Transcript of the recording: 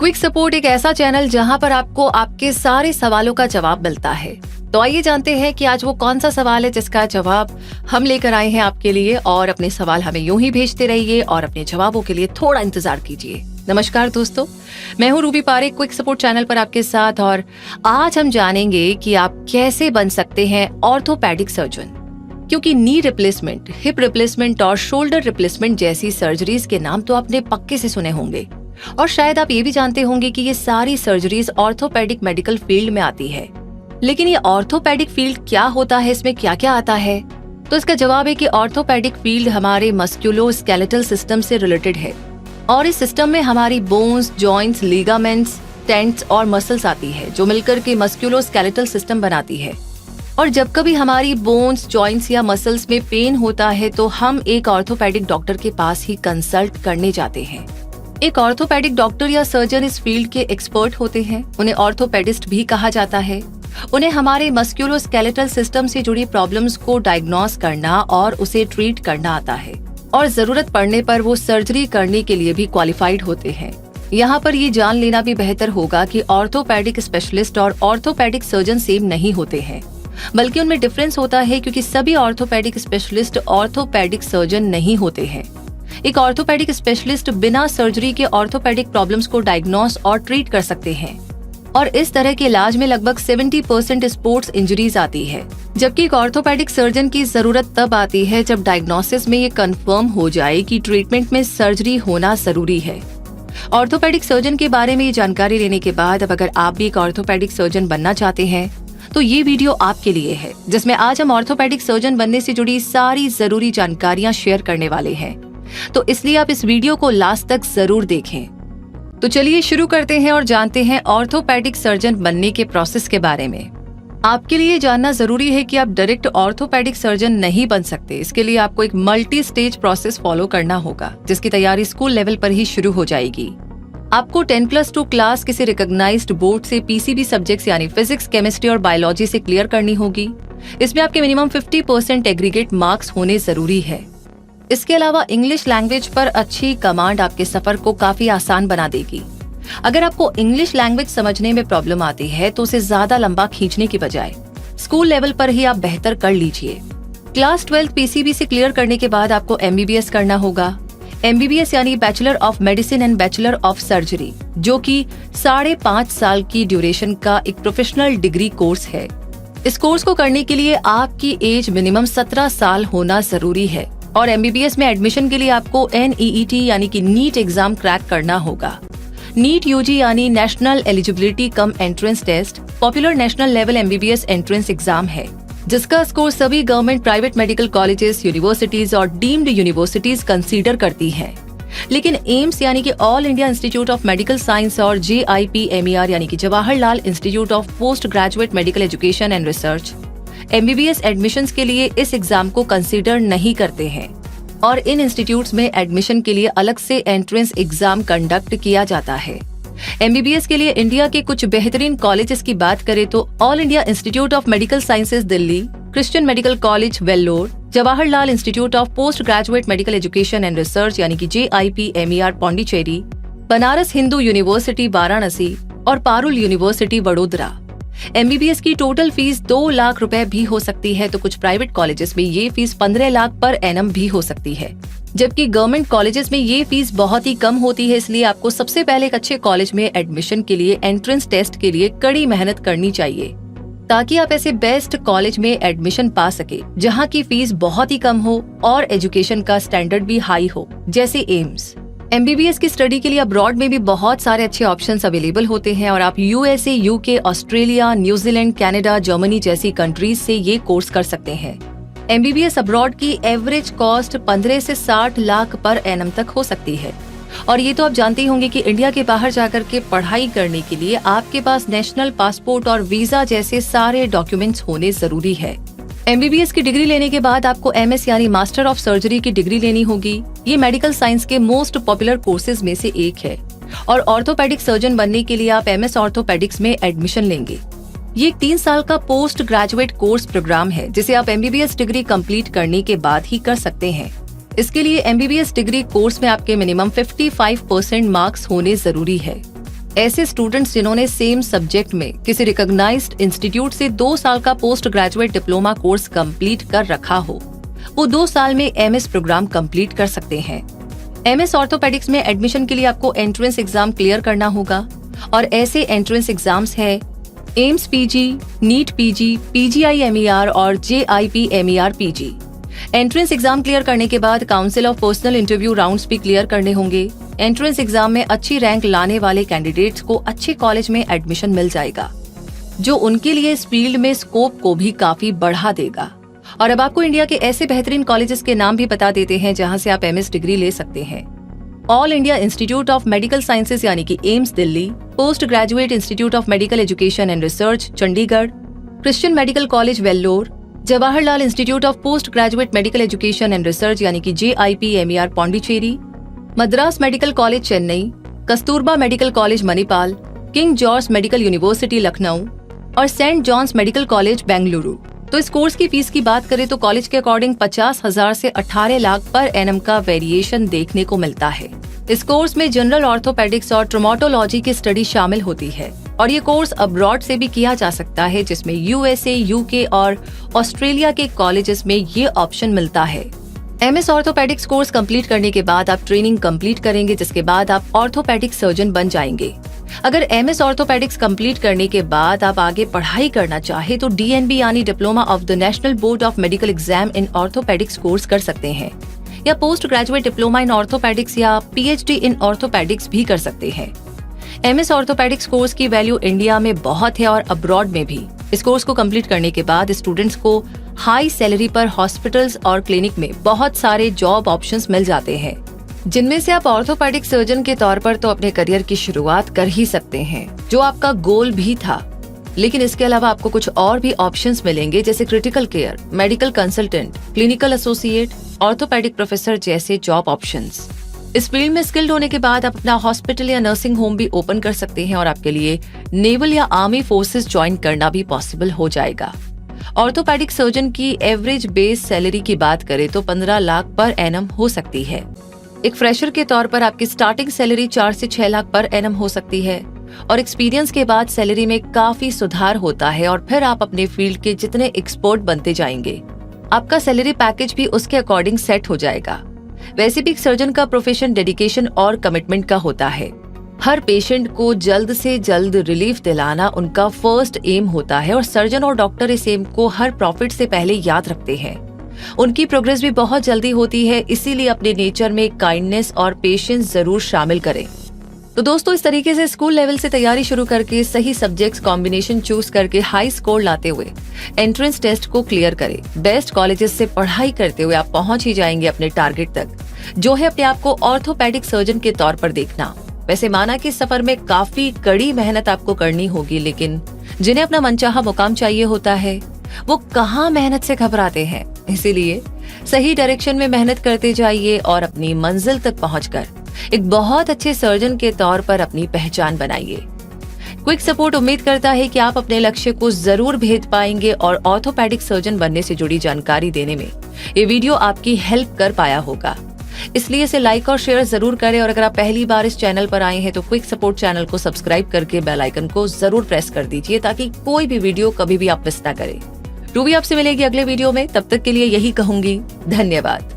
Quick support एक ऐसा channel जहां पर आपको आपके सारे सवालों का जवाब मिलता है। तो आइए जानते हैं कि आज वो कौन सा सवाल है जिसका जवाब हम लेकर आए हैं आपके लिए। और अपने सवाल हमें यूं ही भेजते रहिए और अपने जवाबों के लिए थोड़ा इंतजार कीजिए। नमस्कार दोस्तों, मैं हूं Ruby Parekh, quick support channel पर आपके साथ। और आज हम जानेंगे कि आप कैसे बन सकते हैं ऑर्थोपेडिक सर्जन। क्योंकि नी रिप्लेसमेंट, हिप रिप्लेसमेंट और शोल्डर रिप्लेसमेंट जैसी सर्जरीज के नाम तो आपने पक्के से सुने होंगे। और शायद आप ये भी जानते होंगे कि ये सारी सर्जरीज ऑर्थोपेडिक मेडिकल फील्ड में आती है। लेकिन ये ऑर्थोपेडिक फील्ड क्या होता है, इसमें क्या क्या आता है? तो इसका जवाब है कि ऑर्थोपेडिक फील्ड हमारे मस्कुलोस्केलेटल सिस्टम से रिलेटेड है। और इस सिस्टम में हमारी बोन्स, जॉइंट्स, लिगामेंट्स, टेंट्स और मसल्स आती है जो मिलकर के मस्कुलोस्केलेटल सिस्टम बनाती है। और जब कभी हमारी बोन्स, जॉइंट्स या मसल्स में पेन होता है तो हम एक ऑर्थोपेडिक डॉक्टर के पास ही कंसल्ट करने जाते हैं। एक ऑर्थोपेडिक डॉक्टर या सर्जन इस फील्ड के एक्सपर्ट होते हैं। उन्हें ऑर्थोपेडिस्ट भी कहा जाता है। उन्हें हमारे मस्कुलोस्केलेटल सिस्टम से जुड़ी प्रॉब्लम्स को डायग्नोस करना और उसे ट्रीट करना आता है। और जरूरत पड़ने पर वो सर्जरी करने के लिए भी क्वालिफाइड होते हैं। यहाँ पर ये जान लेना भी बेहतर होगा कि ऑर्थोपेडिक स्पेशलिस्ट और ऑर्थोपेडिक सर्जन सेम नहीं होते हैं, बल्कि उनमें डिफरेंस होता है। क्योंकि सभी ऑर्थोपेडिक स्पेशलिस्ट ऑर्थोपेडिक सर्जन नहीं होते हैं। एक ऑर्थोपेडिक स्पेशलिस्ट बिना सर्जरी के ऑर्थोपेडिक प्रॉब्लम्स को डायग्नोस और ट्रीट कर सकते हैं। और इस तरह के इलाज में लगभग 70% स्पोर्ट्स इंजरीज आती है। जबकि एक ऑर्थोपेडिक सर्जन की जरूरत तब आती है जब डायग्नोसिस में ये कंफर्म हो जाए कि ट्रीटमेंट में सर्जरी होना जरूरी है। ऑर्थोपेडिक सर्जन के बारे में ये जानकारी लेने के बाद अब अगर आप भी एक ऑर्थोपेडिक सर्जन बनना चाहते हैं तो ये वीडियो आपके लिए है, जिसमें आज हम ऑर्थोपेडिक सर्जन बनने से जुड़ी सारी जरूरी जानकारियां शेयर करने वाले हैं। तो इसलिए आप इस वीडियो को लास्ट तक जरूर देखें। तो चलिए शुरू करते हैं और जानते हैं ऑर्थोपेडिक सर्जन बनने के प्रोसेस के बारे में। आपके लिए जानना जरूरी है कि आप डायरेक्ट ऑर्थोपेडिक सर्जन नहीं बन सकते। इसके लिए आपको एक मल्टी स्टेज प्रोसेस फॉलो करना होगा, जिसकी तैयारी स्कूल लेवल पर ही शुरू हो जाएगी। आपको 10+2 क्लास किसी रिकॉग्नाइज्ड बोर्ड से पीसीबी सब्जेक्ट्स यानी फिजिक्स, केमिस्ट्री और बायोलॉजी से क्लियर करनी होगी। इसमें आपके मिनिमम 50% एग्रीगेट मार्क्स होने जरूरी है। इसके अलावा इंग्लिश लैंग्वेज पर अच्छी कमांड आपके सफर को काफी आसान बना देगी। अगर आपको इंग्लिश लैंग्वेज समझने में प्रॉब्लम आती है तो उसे ज्यादा लंबा खींचने की बजाय स्कूल लेवल पर ही आप बेहतर कर लीजिए। क्लास 12 पीसीबी से क्लियर करने के बाद आपको एमबीबीएस करना होगा। एमबीबीएस यानी bachelor of medicine and bachelor of surgery, जो कि 5.5 साल की ड्यूरेशन का एक प्रोफेशनल डिग्री कोर्स है। इस कोर्स को करने के लिए आपकी एज मिनिमम 17 साल होना जरूरी है। और एमबीबीएस में एडमिशन के लिए आपको NEET यानी कि नीट एग्जाम क्रैक करना होगा। नीट यूजी यानी national eligibility cum entrance test popular national level MBBS entrance exam है, जिसका स्कोर सभी government private medical colleges, universities और डीम्ड यूनिवर्सिटीज कंसीडर करती हैं। लेकिन एम्स यानी कि All India institute of Medical Science और JIPMER यानी कि Jawaharlal institute of post graduate medical education and Research MBBS admissions के लिए इस एग्जाम को कंसीडर नहीं करते हैं। और इन इंस्टीट्यूट्स में एडमिशन के लिए अलग से एंट्रेंस एग्जाम कंडक्ट किया जाता है। एमबीबीएस के लिए इंडिया के कुछ बेहतरीन कॉलेजेस की बात करें तो all India institute of medical sciences Delhi, Christian medical college Vellore, Jawaharlal institute of post graduate medical education and research यानी कि JIPMER पौंडीचेरी, बनारस हिंदू यूनिवर्सिटी वाराणसी और पारुल यूनिवर्सिटी वडोदरा। एमबीबीएस की टोटल फीस 2 लाख रुपए भी हो सकती है, तो कुछ प्राइवेट कॉलेजेस में ये फीस 15 लाख पर एनम भी हो सकती है। जबकि गवर्नमेंट कॉलेजेस में ये फीस बहुत ही कम होती है। इसलिए आपको सबसे पहले एक अच्छे कॉलेज में एडमिशन के लिए एंट्रेंस टेस्ट के लिए कड़ी मेहनत करनी चाहिए, ताकि आप ऐसे बेस्ट कॉलेज में एडमिशन पा सके जहाँ की फीस बहुत ही कम हो और एजुकेशन का स्टैंडर्ड भी हाई हो, जैसे एम्स। एमबीबीएस की स्टडी के लिए अब्रॉड में भी बहुत सारे अच्छे ऑप्शंस अवेलेबल होते हैं और आप USA, UK, Australia, New Zealand, Canada, Germany जैसी कंट्रीज से ये कोर्स कर सकते हैं। एमबीबीएस अब्रॉड की एवरेज कॉस्ट 15 से 60 लाख पर एनम तक हो सकती है। और ये तो आप जानते ही होंगे कि इंडिया के बाहर जाकर के पढ़ाई करने के लिए आपके पास नेशनल पासपोर्ट और वीजा जैसे सारे डॉक्यूमेंट्स होने जरूरी है। एमबीबीएस की डिग्री लेने के बाद आपको MS यानी मास्टर ऑफ सर्जरी की डिग्री लेनी होगी। ये मेडिकल साइंस के मोस्ट पॉपुलर कोर्सेज में से एक है। और ऑर्थोपेडिक सर्जन बनने के लिए आप MS ऑर्थोपेडिक्स में एडमिशन लेंगे। ये 3 साल का पोस्ट ग्रेजुएट कोर्स प्रोग्राम है, जिसे आप एमबीबीएस डिग्री कंप्लीट करने के बाद ही कर सकते हैं। इसके लिए एमबीबीएस डिग्री कोर्स में आपके मिनिमम 55% मार्क्स होने जरूरी है। ऐसे स्टूडेंट्स जिन्होंने सेम सब्जेक्ट में किसी रिकॉग्नाइज्ड इंस्टीट्यूट से 2 साल का post graduate diploma course complete कर रखा हो, वो 2 साल में एमएस प्रोग्राम कंप्लीट कर सकते हैं। एमएस ऑर्थोपेडिक्स में एडमिशन के लिए आपको एंट्रेंस एग्जाम क्लियर करना होगा और ऐसे एंट्रेंस एग्जाम्स है एम्स पीजी, नीट पीजी, पीजीआई-MER और JIP-MER PG. Entrance exam clear करने के बाद council of personal interview rounds भी क्लियर करने होंगे। एंट्रेंस एग्जाम में अच्छी रैंक लाने वाले कैंडिडेट्स को अच्छे कॉलेज में एडमिशन मिल जाएगा, जो उनके लिए इस फील्ड में स्कोप को भी काफी बढ़ा देगा। और अब आपको इंडिया के ऐसे बेहतरीन कॉलेजेस के नाम भी बता देते हैं जहां से आप एमएस डिग्री ले सकते हैं। All India institute of medical sciences यानी कि AIIMS Delhi, post graduate institute of medical education and research Chandigarh, Christian medical college Vellore, Jawaharlal institute of post graduate medical education and research यानी कि JIP-MER Pondicherry, Madras medical college Chennai, Kasturba medical college Manipal, King George medical university Lucknow और Saint John's medical college Bengaluru. तो इस course की fees की बात करें तो कॉलेज के अकॉर्डिंग 50,000 से 18 लाख पर एनम का वेरिएशन देखने को मिलता है। इस कोर्स में जनरल ऑर्थोपेडिक्स और ट्रोमेटोलॉजी की स्टडी शामिल होती है और ये कोर्स अब्रॉड से भी किया जा सकता है, जिसमें USA, UK और ऑस्ट्रेलिया के कॉलेजेस में ये ऑप्शन मिलता है। एमएस ऑर्थोपेडिक्स कोर्स कंप्लीट करने के बाद आप ट्रेनिंग कंप्लीट करेंगे, जिसके बाद आप ऑर्थोपेडिक सर्जन बन जाएंगे। अगर एमएस ऑर्थोपेडिक्स कंप्लीट करने के बाद आप आगे पढ़ाई करना चाहे तो DNB यानी diploma of the national board of medical exam in orthopaedics course कर सकते हैं, या post graduate diploma in orthopaedics या PhD इन ऑर्थोपेडिक्स भी कर सकते हैं। एमएस ऑर्थोपेडिक्स कोर्स की वैल्यू इंडिया में बहुत है और अब्रॉड में भी। इस कोर्स को कंप्लीट करने के बाद स्टूडेंट्स को हाई सैलरी पर हॉस्पिटल्स और क्लिनिक में बहुत सारे जॉब ऑप्शंस मिल जाते हैं, जिनमें से आप ऑर्थोपेडिक सर्जन के तौर पर तो अपने करियर की शुरुआत कर ही सकते हैं, जो आपका गोल भी था। लेकिन इसके अलावा आपको कुछ और भी ऑप्शंस मिलेंगे, जैसे critical care, medical consultant, clinical associate, orthopaedic professor जैसे जॉब ऑप्शंस। इस फील्ड में स्किल्ड होने के बाद आप अपना हॉस्पिटल या नर्सिंग होम भी ओपन कर सकते हैं और आपके लिए नेवल या आर्मी फोर्सेस ज्वाइन करना भी पॉसिबल हो जाएगा। ऑर्थोपेडिक सर्जन की एवरेज बेस सैलरी की बात करें तो 15 लाख पर एनम हो सकती है। एक फ्रेशर के तौर पर आपकी स्टार्टिंग सैलरी 4 से 6 लाख पर एनम हो सकती है और एक्सपीरियंस के बाद सैलरी में काफी सुधार होता है और फिर आप अपने फील्ड के जितने एक्सपर्ट बनते जाएंगे, आपका सैलरी पैकेज भी उसके अकॉर्डिंग सेट हो जाएगा। वैसे भी एक सर्जन का प्रोफेशन डेडिकेशन और कमिटमेंट का होता है। हर पेशेंट को जल्द से जल्द रिलीफ दिलाना उनका फर्स्ट एम होता है और सर्जन और डॉक्टर इस एम को हर प्रॉफिट से पहले याद रखते हैं। उनकी प्रोग्रेस भी बहुत जल्दी होती है, इसीलिए अपने नेचर में काइंडनेस और पेशेंस जरूर शामिल करें। तो दोस्तों, इस तरीके से स्कूल लेवल से तैयारी शुरू करके सही सब्जेक्ट्स कॉम्बिनेशन चूज करके हाई स्कोर लाते हुए एंट्रेंस टेस्ट को क्लियर करें। बेस्ट कॉलेजेस से पढ़ाई करते हुए आप पहुंच ही जाएंगे अपने टारगेट तक, जो है अपने आप को ऑर्थोपेडिक सर्जन के तौर पर देखना। वैसे माना कि सफर में काफी कड़ी मेहनत आपको करनी होगी, लेकिन जिन्हें अपना मनचाहा मुकाम चाहिए होता है वो कहाँ मेहनत से घबराते हैं। इसीलिए सही डायरेक्शन में मेहनत करते जाइए और अपनी मंजिल तक पहुंचकर एक बहुत अच्छे सर्जन के तौर पर अपनी पहचान बनाइए। क्विक सपोर्ट उम्मीद करता है कि आप अपने लक्ष्य को जरूर भेद पाएंगे और ऑर्थोपेडिक सर्जन बनने से जुड़ी जानकारी देने में ये वीडियो आपकी हेल्प कर पाया होगा। इसलिए इसे लाइक और शेयर जरूर करें और अगर आप पहली बार इस चैनल पर आए हैं तो क्विक सपोर्ट चैनल को सब्सक्राइब करके बेल आइकन को जरूर प्रेस कर दीजिए, ताकि कोई भी वीडियो कभी भी आप मिस ना करें। रूबी आपसे मिलेगी अगले वीडियो में, तब तक के लिए यही कहूंगी, धन्यवाद।